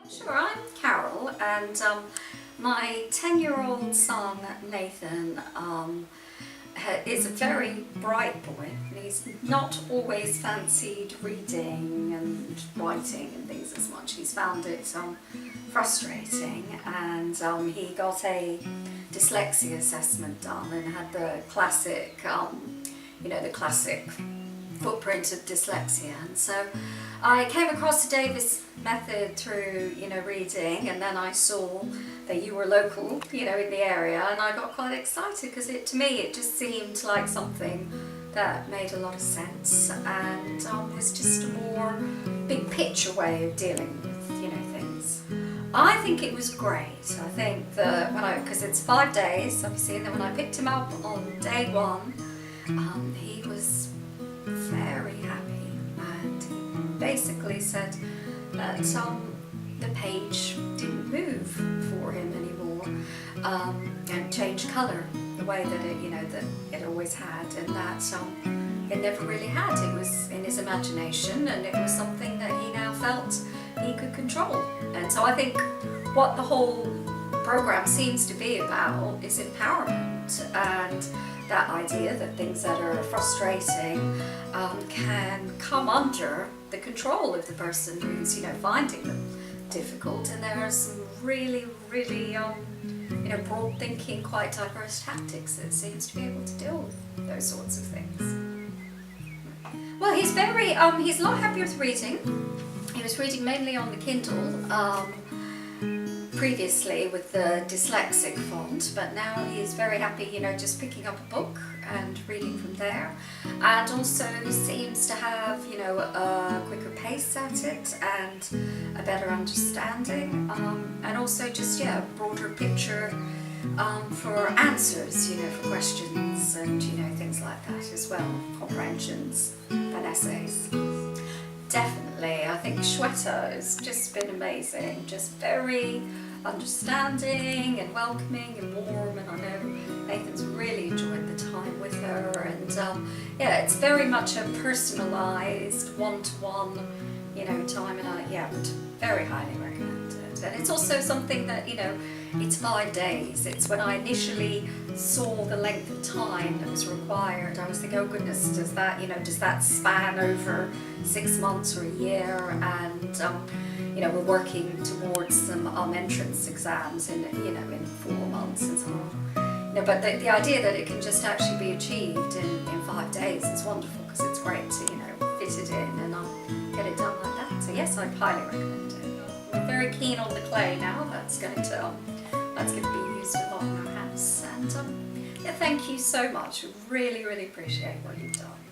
Sure, I'm Carol, and my 10-year-old son Nathan is a very bright boy. He's not always fancied reading and writing and things as much. He's found it frustrating, and he got a dyslexia assessment done and had the classic, the classic footprint of dyslexia. And so I came across the Davis method through reading, and then I saw that you were local in the area, and I got quite excited because to me it just seemed like something that made a lot of sense, and was just a more big picture way of dealing with things. I think it was great. I think that because it's 5 days obviously, and then when I picked him up on day 1, he was very happy, and he basically said that the page didn't move for him anymore, and changed colour the way that it always had, and that it never really had. It was in his imagination, and it was something that he now felt he could control. And so I think what the whole program seems to be about is empowerment, and that idea that things that are frustrating can come under the control of the person who's finding them difficult. And there are some really broad thinking, quite diverse tactics that seems to be able to deal with those sorts of things. Well, he's he's a lot happier with reading. He was reading mainly on the Kindle previously with the dyslexic font, but now he's very happy just picking up a book and reading from there, and also seems to have a quicker pace at it and a better understanding, and also just a broader picture for answers for questions and things like that as well, comprehensions and essays. Definitely, I think Shweta has just been amazing, just very understanding and welcoming and warm, and I know Nathan's really enjoyed the time with her, and it's very much a personalised one-to-one time, and I would very highly recommend it. And it's also something that it's 5 days. It's when I initially saw the length of time that was required, I was thinking, oh goodness, does that span over 6 months or a year? And we're working towards some entrance exams in 4 months and so on. But the idea that it can just actually be achieved in 5 days is wonderful, because it's great to fit it in and get it done like that. So yes, I highly recommend it. I'm very keen on the clay now. That's going to be used a lot in our house. And thank you so much. Really appreciate what you've done.